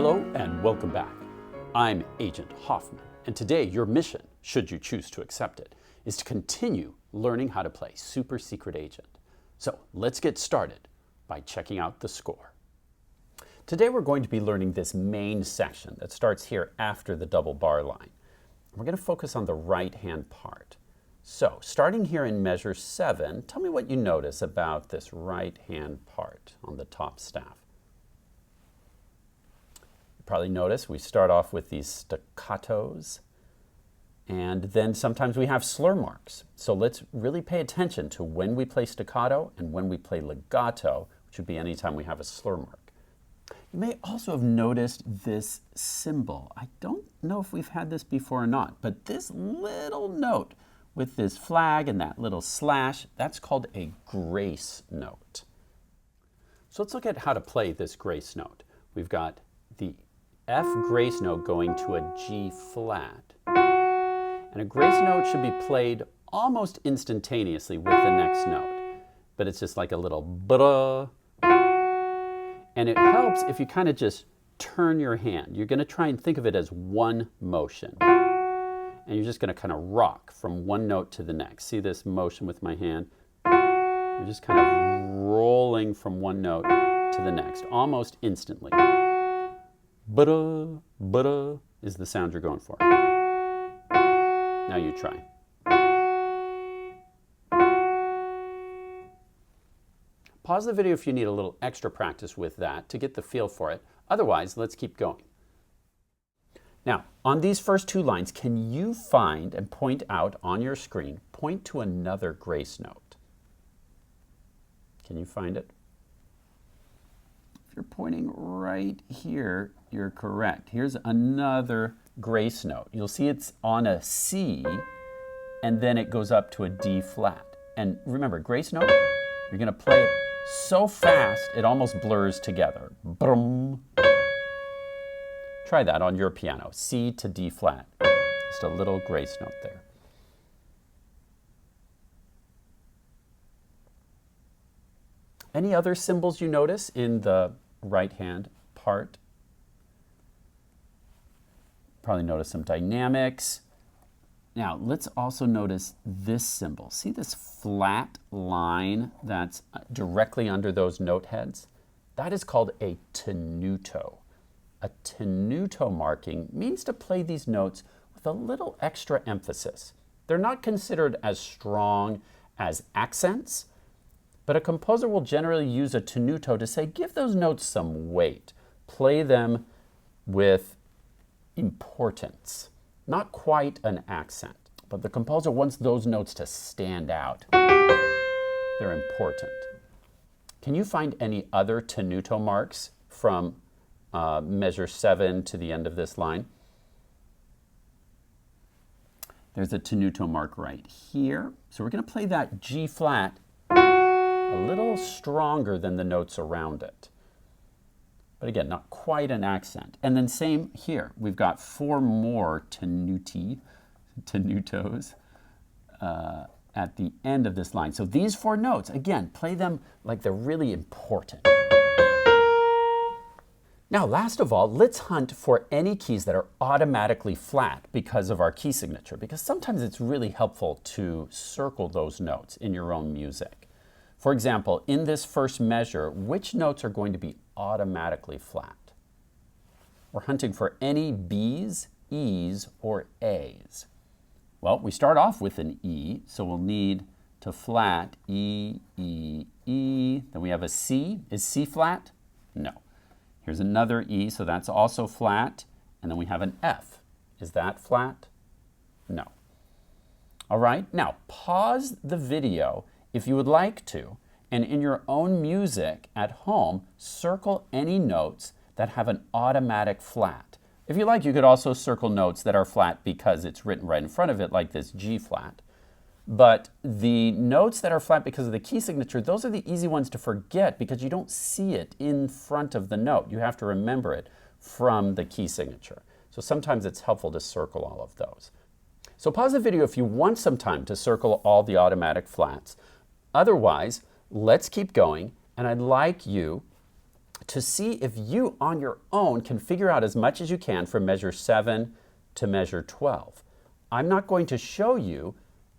Hello and welcome back. I'm Agent Hoffman, and today your mission, should you choose to accept it, is to continue learning how to play Super Secret Agent. So let's get started by checking out the score. Today we're going to be learning this main section that starts here after the double bar line. We're going to focus on the right-hand part. So starting here in measure 7, tell me what you notice about this right-hand part on the top staff. Probably notice we start off with these staccatos, and then sometimes we have slur marks. So let's really pay attention to when we play staccato and when we play legato, which would be anytime we have a slur mark. You may also have noticed this symbol. I don't know if we've had this before or not, but this little note with this flag and that little slash, that's called a grace note. So let's look at how to play this grace note. We've got the F grace note going to a G flat. And a grace note should be played almost instantaneously with the next note. But it's just like a little bruh. And it helps if you kind of just turn your hand. You're going to try and think of it as one motion. And you're just going to kind of rock from one note to the next. See this motion with my hand? You're just kind of rolling from one note to the next, almost instantly. Buddha, Buddha is the sound you're going for. Now you try. Pause the video if you need a little extra practice with that to get the feel for it. Otherwise, let's keep going. Now, on these first two lines, can you find and point out on your screen, point to another grace note? Can you find it? If you're pointing right here, you're correct. Here's another grace note. You'll see it's on a C, and then it goes up to a D flat. And remember, grace note, you're going to play it so fast it almost blurs together. Brum. Try that on your piano. C to D flat. Just a little grace note there. Any other symbols you notice in the right-hand part? Probably notice some dynamics. Now, let's also notice this symbol. See this flat line that's directly under those note heads? That is called a tenuto. A tenuto marking means to play these notes with a little extra emphasis. They're not considered as strong as accents, but a composer will generally use a tenuto to say, give those notes some weight. Play them with importance. Not quite an accent, but the composer wants those notes to stand out. They're important. Can you find any other tenuto marks from measure 7 to the end of this line? There's a tenuto mark right here. So we're going to play that G flat a little stronger than the notes around it. But again, not quite an accent. And then same here. We've got 4 more tenutos at the end of this line. So these 4 notes, again, play them like they're really important. Now, last of all, let's hunt for any keys that are automatically flat because of our key signature, because sometimes it's really helpful to circle those notes in your own music. For example, in this first measure, which notes are going to be automatically flat? We're hunting for any B's, E's, or A's. Well, we start off with an E, so we'll need to flat E, E, E. Then we have a C. Is C flat? No. Here's another E, so that's also flat. And then we have an F. Is that flat? No. All right, now pause the video if you would like to, and in your own music at home, circle any notes that have an automatic flat. If you like, you could also circle notes that are flat because it's written right in front of it, like this G flat. But the notes that are flat because of the key signature, those are the easy ones to forget because you don't see it in front of the note. You have to remember it from the key signature. So sometimes it's helpful to circle all of those. So pause the video if you want some time to circle all the automatic flats. Otherwise, let's keep going, and I'd like you to see if you on your own can figure out as much as you can from measure 7 to measure 12. I'm not going to show you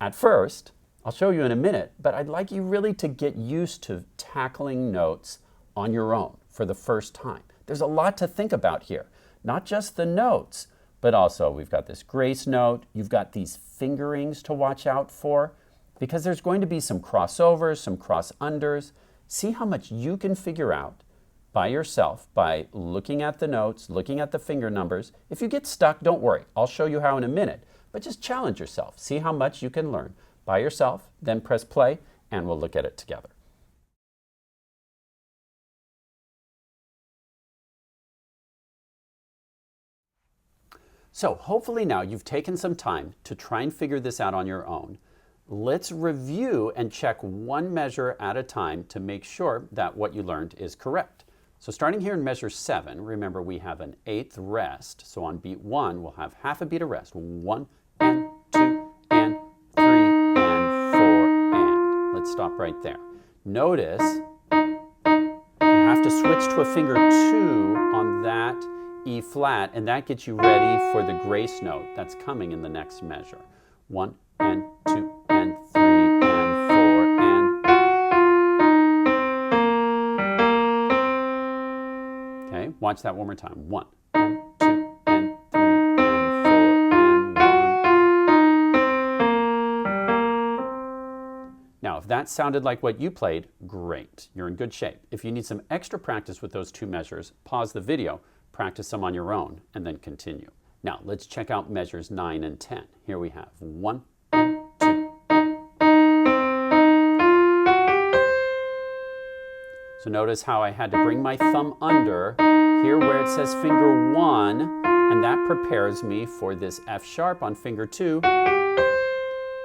at first, I'll show you in a minute, but I'd like you really to get used to tackling notes on your own for the first time. There's a lot to think about here, not just the notes, but also we've got this grace note, you've got these fingerings to watch out for, because there's going to be some crossovers, some cross-unders. See how much you can figure out by yourself by looking at the notes, looking at the finger numbers. If you get stuck, don't worry. I'll show you how in a minute, but just challenge yourself. See how much you can learn by yourself, then press play, and we'll look at it together. So hopefully now you've taken some time to try and figure this out on your own. Let's review and check one measure at a time to make sure that what you learned is correct. So starting here in measure 7, remember we have an 8th rest. So on beat 1, we'll have half a beat of rest. 1 and 2 and 3 and 4 and. Let's stop right there. Notice you have to switch to a finger 2 on that E flat, and that gets you ready for the grace note that's coming in the next measure. 1 and 2 and 3 and 4 and. Okay, watch that one more time. 1 and 2 and 3 and 4 and 1. Now, if that sounded like what you played, great. You're in good shape. If you need some extra practice with those two measures, pause the video, practice some on your own, and then continue. Now, let's check out measures 9 and 10. Here we have 1 and 2 and. So notice how I had to bring my thumb under here where it says finger 1, and that prepares me for this F sharp on finger 2,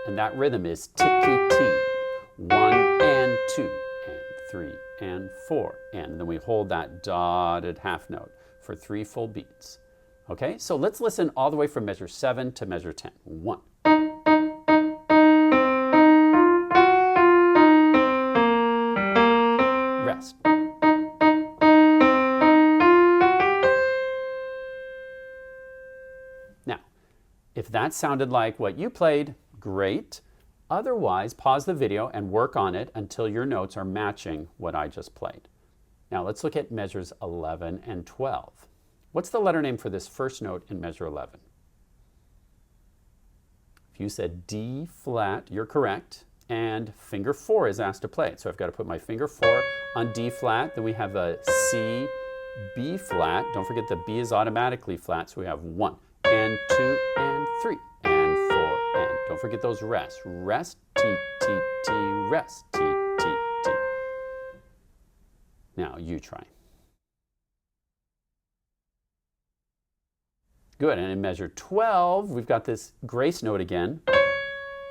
and that rhythm is ticky-tee. 1 and 2 and 3 and 4 and then we hold that dotted half note for 3 full beats. Okay, so let's listen all the way from measure 7 to measure 10. 1. Rest. Now, if that sounded like what you played, great. Otherwise, pause the video and work on it until your notes are matching what I just played. Now let's look at measures 11 and 12. What's the letter name for this first note in measure 11? If you said D flat, you're correct. And finger 4 is asked to play it. So I've got to put my finger 4 on D flat. Then we have a C, B flat. Don't forget the B is automatically flat. So we have 1 and 2 and 3 and 4 and. Don't forget those rests. Rest, T, T, T, rest, T, T, T. Now you try. Good, and in measure 12, we've got this grace note again.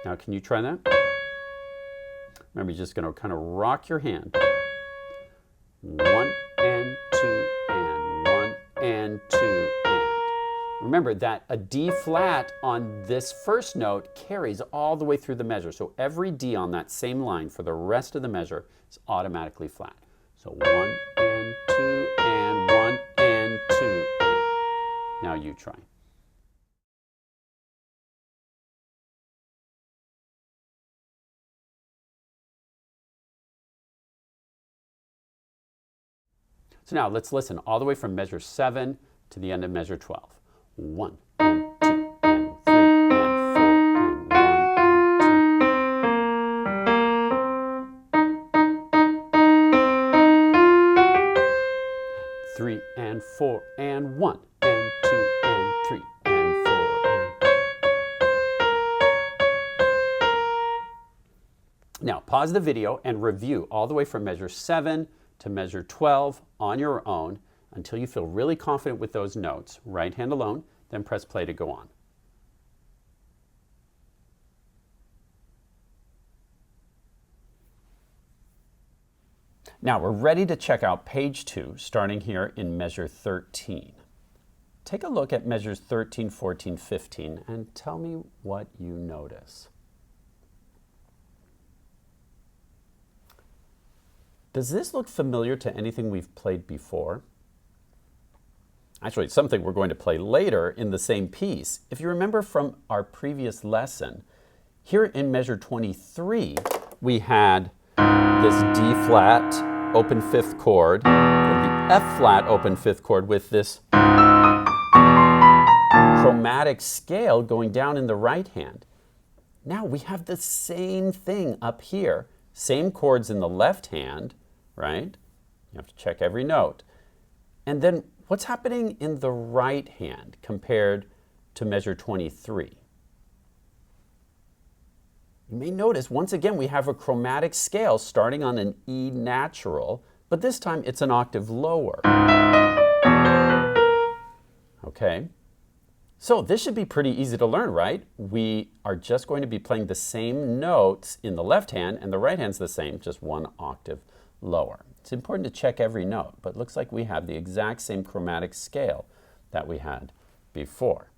Now can you try that? Remember, you're just going to kind of rock your hand. 1 and 2 and 1 and 2 and. Remember that a D flat on this first note carries all the way through the measure. So every D on that same line for the rest of the measure is automatically flat. So 1 and 2 and 1 and 2 and. Now you try. So now let's listen all the way from measure 7 to the end of measure 12. 1 and 2 and 3 and 4 and 1 and 2. 3 and 4 and 1 and 2 and 3 and 4 and. Now pause the video and review all the way from measure 7 to measure 12 on your own until you feel really confident with those notes. Right hand alone, then press play to go on. Now we're ready to check out page 2, starting here in measure 13. Take a look at measures 13, 14, 15, and tell me what you notice. Does this look familiar to anything we've played before? Actually, it's something we're going to play later in the same piece. If you remember from our previous lesson, here in measure 23, we had this D flat open fifth chord, and the F flat open fifth chord with this chromatic scale going down in the right hand. Now we have the same thing up here, same chords in the left hand, right? You have to check every note. And then what's happening in the right hand compared to measure 23? You may notice, once again, we have a chromatic scale starting on an E natural, but this time it's an octave lower. Okay? So this should be pretty easy to learn, right? We are just going to be playing the same notes in the left hand, and the right hand's the same, just one octave lower. It's important to check every note, but it looks like we have the exact same chromatic scale that we had before.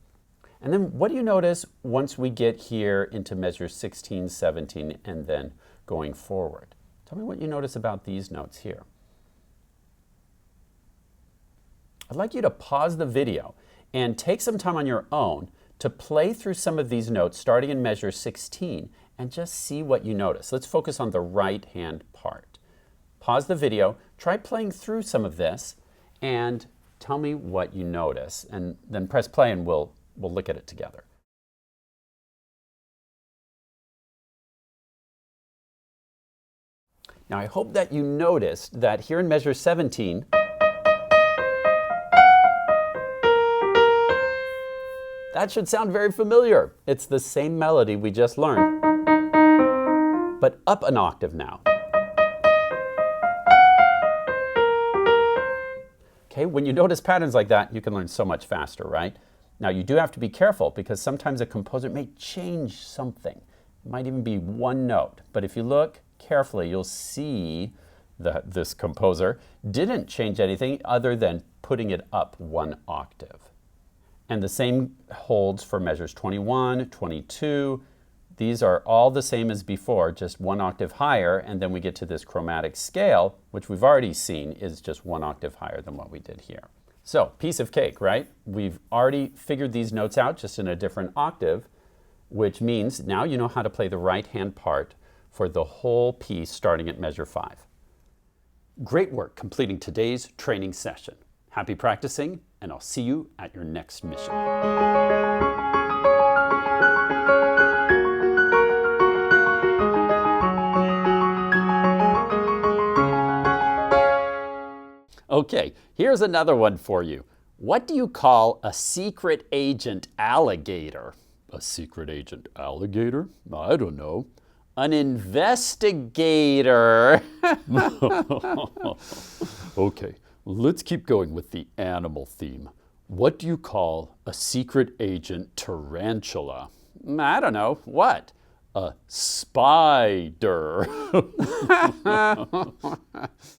And then what do you notice once we get here into measure 16, 17, and then going forward? Tell me what you notice about these notes here. I'd like you to pause the video and take some time on your own to play through some of these notes starting in measure 16 and just see what you notice. Let's focus on the right hand part. Pause the video, try playing through some of this, and tell me what you notice. And then press play and we'll look at it together. Now I hope that you noticed that here in measure 17, that should sound very familiar. It's the same melody we just learned, but up an octave now. Okay, when you notice patterns like that, you can learn so much faster, right? Now you do have to be careful because sometimes a composer may change something. It might even be one note, but if you look carefully, you'll see that this composer didn't change anything other than putting it up one octave. And the same holds for measures 21, 22. These are all the same as before, just one octave higher, and then we get to this chromatic scale, which we've already seen is just one octave higher than what we did here. So, piece of cake, right? We've already figured these notes out just in a different octave, which means now you know how to play the right hand part for the whole piece starting at measure 5. Great work completing today's training session. Happy practicing, and I'll see you at your next mission. Okay, here's another one for you. What do you call a secret agent alligator? A secret agent alligator? I don't know. An investigator. Okay, let's keep going with the animal theme. What do you call a secret agent tarantula? I don't know. What? A spider.